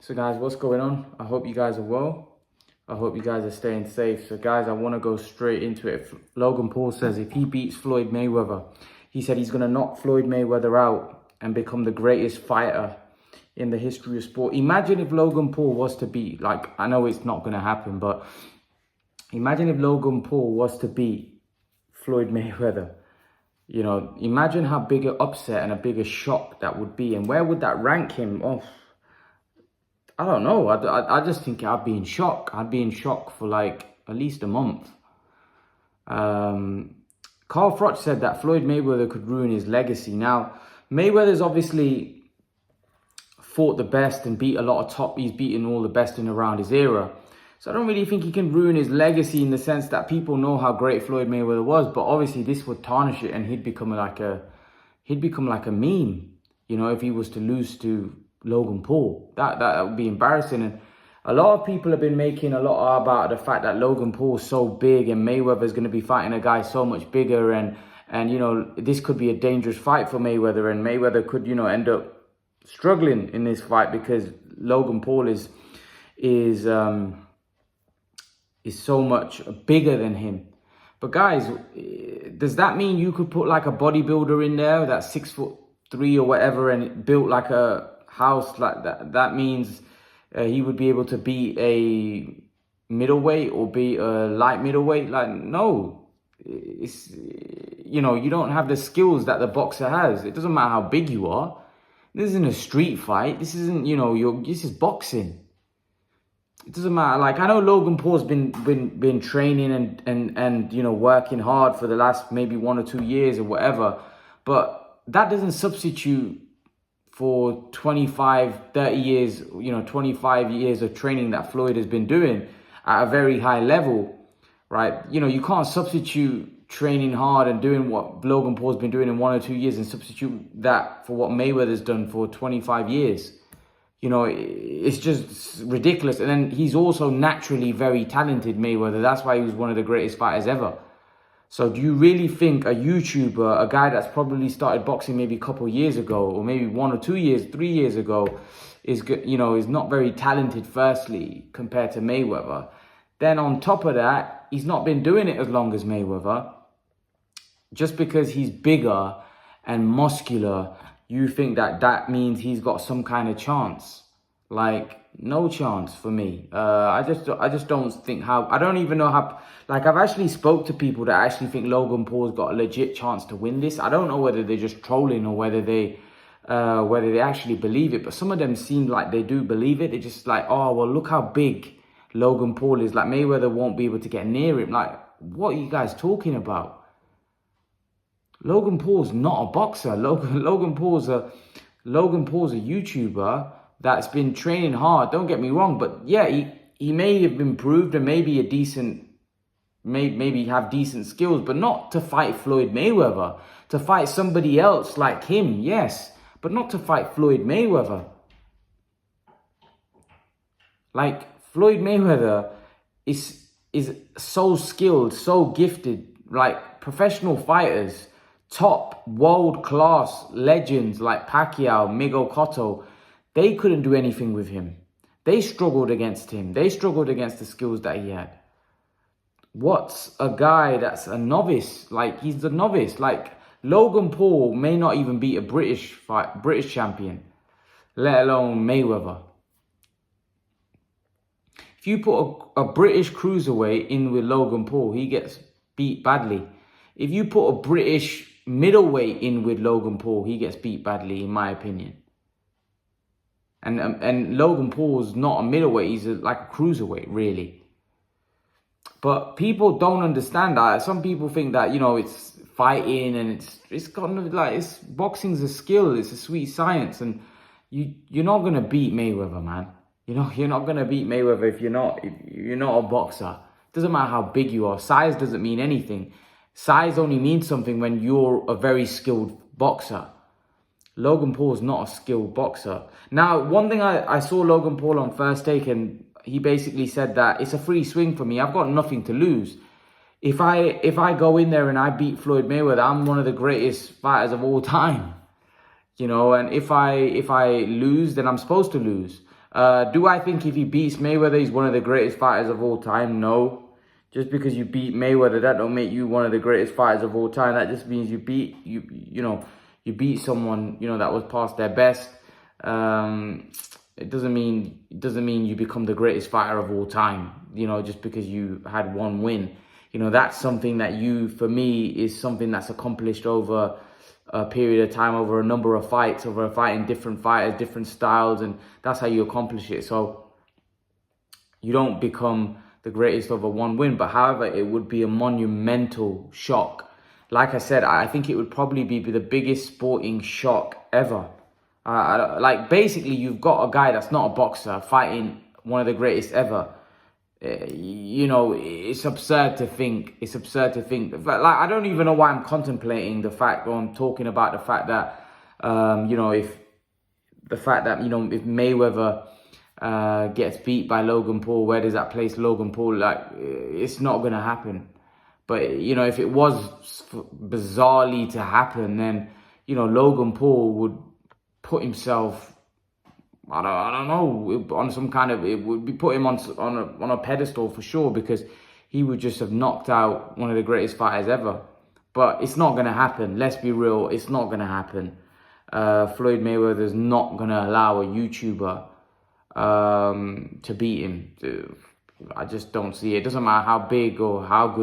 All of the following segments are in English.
So guys, what's going on? I hope you guys are well. I hope you guys are staying safe. So guys, I want to go straight into it. Logan Paul says if he beats Floyd Mayweather, he said he's going to knock Floyd Mayweather out and become the greatest fighter in the history of sport. Imagine if Logan Paul was to beat, like, I know it's not going to happen, but imagine if Logan Paul was to beat Floyd Mayweather. You know, imagine how big an upset and a bigger shock that would be. And where would that rank him? Oh, I don't know. I just think I'd be in shock. I'd be in shock for like at least a month. Carl Froch said that Floyd Mayweather could ruin his legacy. Now, Mayweather's obviously fought the best and beat a lot of top. He's beaten all the best in around his era. So I don't really think he can ruin his legacy in the sense that people know how great Floyd Mayweather was. But obviously this would tarnish it and he'd become like a meme, you know, if he was to lose to Logan Paul. That would be embarrassing. And a lot of people have been making a lot about the fact that Logan Paul's so big and Mayweather's going to be fighting a guy so much bigger, and you know, this could be a dangerous fight for Mayweather, and Mayweather could, you know, end up struggling in this fight because Logan Paul is so much bigger than him. But guys, does that mean you could put like a bodybuilder in there that's 6'3" or whatever and built like a house like that? That means he would be able to be a middleweight or be a light middleweight? Like, no, it's, you know, you don't have the skills that the boxer has. It doesn't matter how big you are. This isn't a street fight. This isn't, you know, this is boxing. It doesn't matter. Like, I know Logan Paul's been training and you know, working hard for the last maybe 1 or 2 years or whatever, but that doesn't substitute for 25, 30 years, you know, 25 years of training that Floyd has been doing at a very high level, right? You know, you can't substitute training hard and doing what Logan Paul's been doing in 1 or 2 years and substitute that for what Mayweather's done for 25 years. You know, it's just ridiculous. And then he's also naturally very talented, Mayweather. That's why he was one of the greatest fighters ever. So do you really think a YouTuber, a guy that's probably started boxing maybe a couple of years ago, or maybe 1 or 2 years, 3 years ago, is not very talented, firstly, compared to Mayweather? Then on top of that, he's not been doing it as long as Mayweather. Just because he's bigger and muscular, you think that means he's got some kind of chance? Like, no chance for me. I just don't think how. I don't even know how. Like, I've actually spoke to people that actually think Logan Paul's got a legit chance to win this. I don't know whether they're just trolling or whether they actually believe it. But some of them seem like they do believe it. They're just like, oh well, look how big Logan Paul is. Like, Mayweather won't be able to get near him. Like, what are you guys talking about? Logan Paul's not a boxer. Logan Paul's a YouTuber that's been training hard. Don't get me wrong, but yeah, he may have improved and maybe maybe have decent skills, but not to fight Floyd Mayweather. To fight somebody else like him, yes, but not to fight Floyd Mayweather. Like, Floyd Mayweather is so skilled, so gifted. Like, professional fighters, top world-class legends like Pacquiao, Miguel Cotto, they couldn't do anything with him. They struggled against him. They struggled against the skills that he had. What's a guy that's a novice? Like, he's a novice. Like, Logan Paul may not even beat a British champion, let alone Mayweather. If you put a British cruiserweight in with Logan Paul, he gets beat badly. If you put a British middleweight in with Logan Paul, he gets beat badly, in my opinion. And Logan Paul's not a middleweight, he's like a cruiserweight, really. But people don't understand that. Some people think that, you know, it's fighting and it's got like, boxing's a skill, it's a sweet science, and you're not gonna beat Mayweather, man. You know, you're not gonna beat Mayweather if you're not a boxer. It doesn't matter how big you are. Size doesn't mean anything. Size only means something when you're a very skilled boxer. Logan Paul's not a skilled boxer. Now, one thing I saw Logan Paul on First Take, and he basically said that it's a free swing for me. I've got nothing to lose. If I go in there and I beat Floyd Mayweather, I'm one of the greatest fighters of all time. You know, and if I lose, then I'm supposed to lose. Do I think if he beats Mayweather, he's one of the greatest fighters of all time? No. Just because you beat Mayweather, that don't make you one of the greatest fighters of all time. That just means you beat someone, that was past their best. It doesn't mean you become the greatest fighter of all time, just because you had one win. That's something that for me, is something that's accomplished over a period of time, over a number of fights, over fighting different fighters, different styles, and that's how you accomplish it. So you don't become the greatest over one win, but however, it would be a monumental shock. Like I said, I think it would probably be the biggest sporting shock ever. Basically, you've got a guy that's not a boxer fighting one of the greatest ever. It's absurd to think. But I don't even know why I'm contemplating the fact, or I'm talking about the fact that, if Mayweather gets beat by Logan Paul, where does that place Logan Paul? It's not going to happen. But, if it was bizarrely to happen, then, Logan Paul would put himself, I don't know, on some kind of, it would be put him on a pedestal for sure, because he would just have knocked out one of the greatest fighters ever. But it's not going to happen. Let's be real. It's not going to happen. Floyd Mayweather is not going to allow a YouTuber to beat him. I just don't see it. It doesn't matter how big or how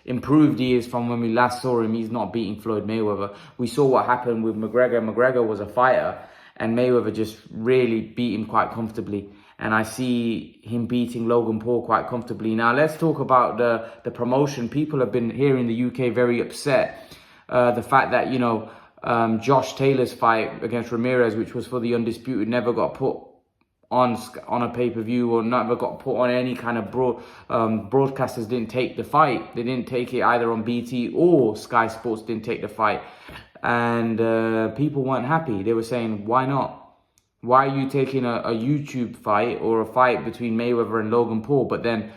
improved he is from when we last saw him. He's not beating Floyd Mayweather. We saw what happened with McGregor. McGregor was a fighter, and Mayweather just really beat him quite comfortably. And I see him beating Logan Paul quite comfortably. Now, let's talk about the promotion. People have been here in the UK very upset. The fact that, Josh Taylor's fight against Ramirez, which was for the Undisputed, never got put on a pay-per-view, or never got put on any kind of broadcasters didn't take the fight. They didn't take it either on BT, or Sky Sports didn't take the fight. And people weren't happy. They were saying, why not? Why are you taking a YouTube fight or a fight between Mayweather and Logan Paul, but then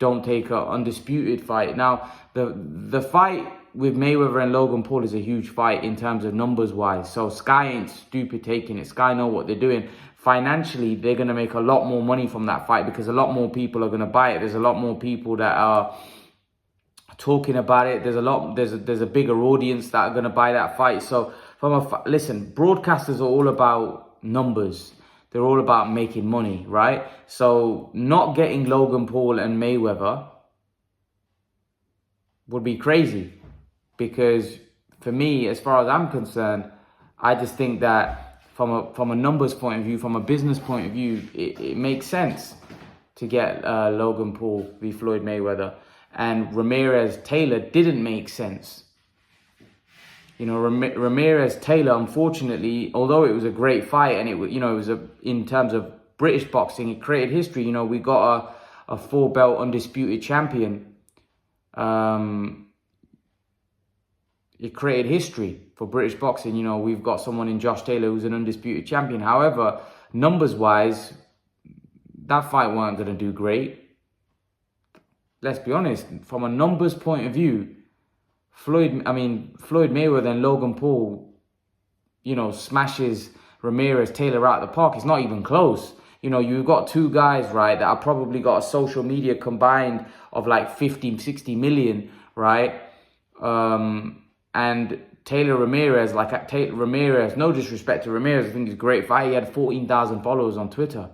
don't take an Undisputed fight? Now, the fight with Mayweather and Logan Paul is a huge fight in terms of numbers-wise. So Sky ain't stupid taking it. Sky know what they're doing. Financially, they're going to make a lot more money from that fight, because a lot more people are going to buy it. There's a lot more people that are talking about it. There's a bigger audience that are going to buy that fight. So listen, broadcasters are all about numbers. They're all about making money, right? So not getting Logan Paul and Mayweather would be crazy, because for me, as far as I'm concerned, I just think that from a numbers point of view, from a business point of view, it makes sense to get Logan Paul v Floyd Mayweather. And Ramirez-Taylor didn't make sense. Ramirez-Taylor, unfortunately, although it was a great fight, and it was in terms of British boxing, it created history. We got a 4-belt undisputed champion. It created history for British boxing. We've got someone in Josh Taylor who's an undisputed champion. However, numbers-wise, that fight weren't going to do great. Let's be honest. From a numbers point of view, Floyd Mayweather and Logan Paul, smashes Ramirez-Taylor out of the park. It's not even close. You've got two guys, right, that have probably got a social media combined of like 50, 60 million, right? And Taylor Ramirez, Ramirez, no disrespect to Ramirez, I think he's a great fight. He had 14,000 followers on Twitter.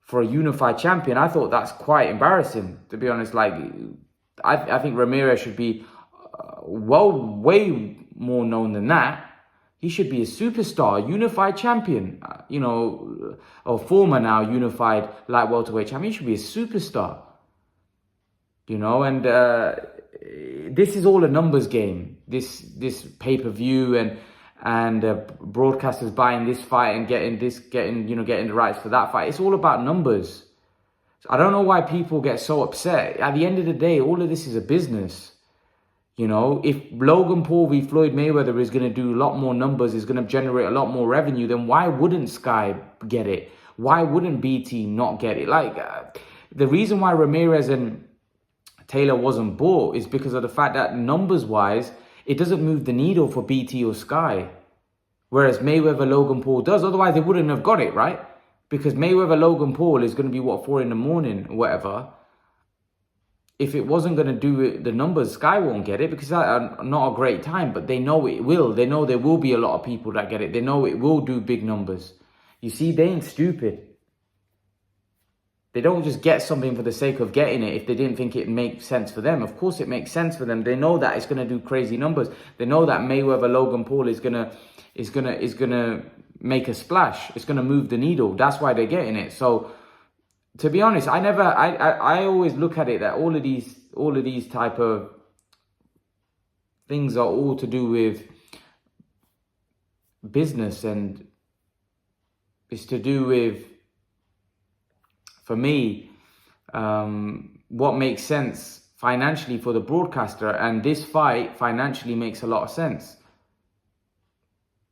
For a unified champion, I thought that's quite embarrassing, to be honest. I think Ramirez should be way more known than that. He should be a superstar, unified champion, or former now unified light welterweight champion. He should be a superstar, and this is all a numbers game. This pay-per-view and broadcasters buying this fight and getting the rights for that fight. It's all about numbers. So I don't know why people get so upset. At the end of the day, all of this is a business. If Logan Paul v Floyd Mayweather is going to do a lot more numbers, is going to generate a lot more revenue, then why wouldn't Sky get it? Why wouldn't BT not get it? The reason why Ramirez and Taylor wasn't bought is because of the fact that numbers-wise, it doesn't move the needle for BT or Sky. Whereas Mayweather, Logan Paul does. Otherwise, they wouldn't have got it, right? Because Mayweather, Logan Paul is going to be, what, 4 in the morning or whatever. If it wasn't going to do it, the numbers, Sky won't get it because that's not a great time. But they know it will. They know there will be a lot of people that get it. They know it will do big numbers. You see, they ain't stupid. They don't just get something for the sake of getting it if they didn't think it makes sense for them. Of course it makes sense for them. They know that it's going to do crazy numbers. They know that Mayweather, Logan Paul is going to make a splash. It's going to move the needle. That's why they're getting it. So to be honest, I always look at it that all of these type of things are all to do with business, and it's to do with, for me, what makes sense financially for the broadcaster. And this fight financially makes a lot of sense.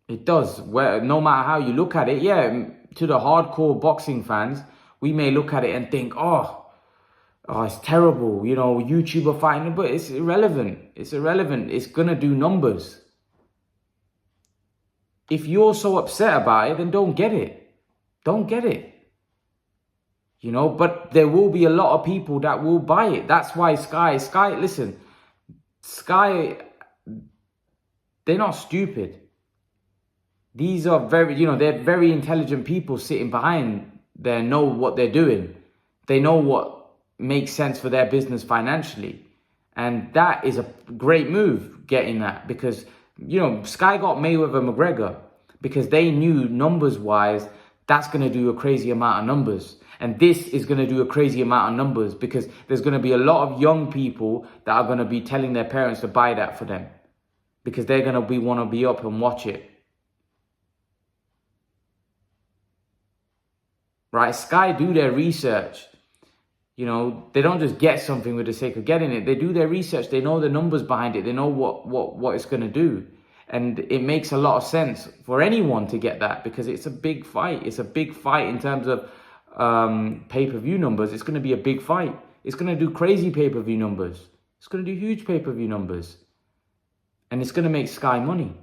It does. No matter how you look at it, yeah, to the hardcore boxing fans, we may look at it and think, oh, it's terrible, you know, YouTuber fighting, but it's irrelevant. It's irrelevant. It's going to do numbers. If you're so upset about it, then don't get it. Don't get it. You know, but there will be a lot of people that will buy it. That's why Sky, listen, Sky, they're not stupid. These are they're very intelligent people sitting behind there, know what they're doing. They know what makes sense for their business financially. And that is a great move, getting that, because, you know, Sky got Mayweather McGregor because they knew numbers-wise that's going to do a crazy amount of numbers. And this is going to do a crazy amount of numbers because there's going to be a lot of young people that are going to be telling their parents to buy that for them because they're going to want to be up and watch it. Right? Sky do their research. You know, they don't just get something for the sake of getting it. They do their research. They know the numbers behind it. They know what it's going to do. And it makes a lot of sense for anyone to get that because it's a big fight. It's a big fight in terms of pay-per-view numbers. It's going to be a big fight. It's going to do crazy pay-per-view numbers. It's going to do huge pay-per-view numbers. And it's going to make Sky money.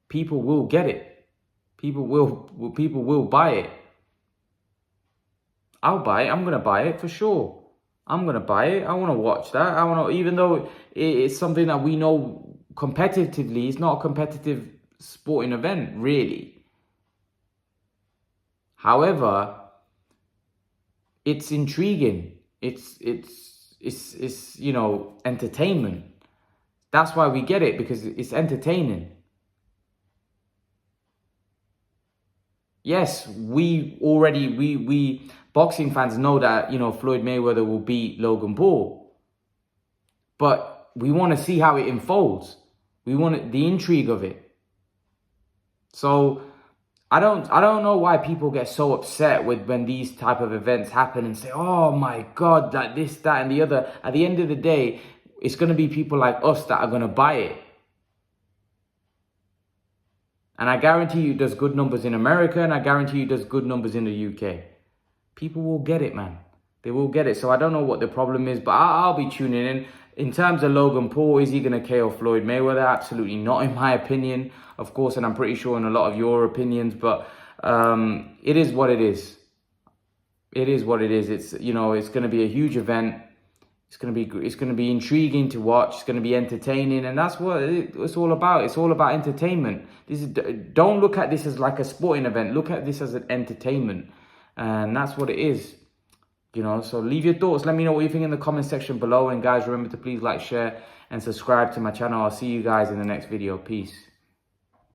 People will get it. People will buy it. I'll buy it. I'm going to buy it for sure. I'm going to buy it. I want to watch that. I want to, even though it's something that we know competitively, it's not a competitive sporting event, really. However, it's intriguing. It's you know, entertainment. That's why we get it, because it's entertaining. Yes, we boxing fans know that, you know, Floyd Mayweather will beat Logan Paul. But we want to see how it unfolds. We want the intrigue of it. So I don't know why people get so upset when these type of events happen and say, oh my God, like this, that, and the other. At the end of the day, it's going to be people like us that are going to buy it. And I guarantee you it does good numbers in America, and I guarantee you it does good numbers in the UK. People will get it, man. They will get it. So I don't know what the problem is, but I'll be tuning in. In terms of Logan Paul, is he going to KO Floyd Mayweather? Absolutely not, in my opinion, of course, and I'm pretty sure in a lot of your opinions, but it is what it is. It is what it is. It's, you know, it's going to be a huge event. It's going to be intriguing to watch. It's going to be entertaining, and that's what it's all about. It's all about entertainment. Don't look at this as like a sporting event. Look at this as an entertainment, and that's what it is. You know, so leave your thoughts. Let me know what you think in the comment section below. And guys, remember to please like, share, and subscribe to my channel. I'll see you guys in the next video. Peace.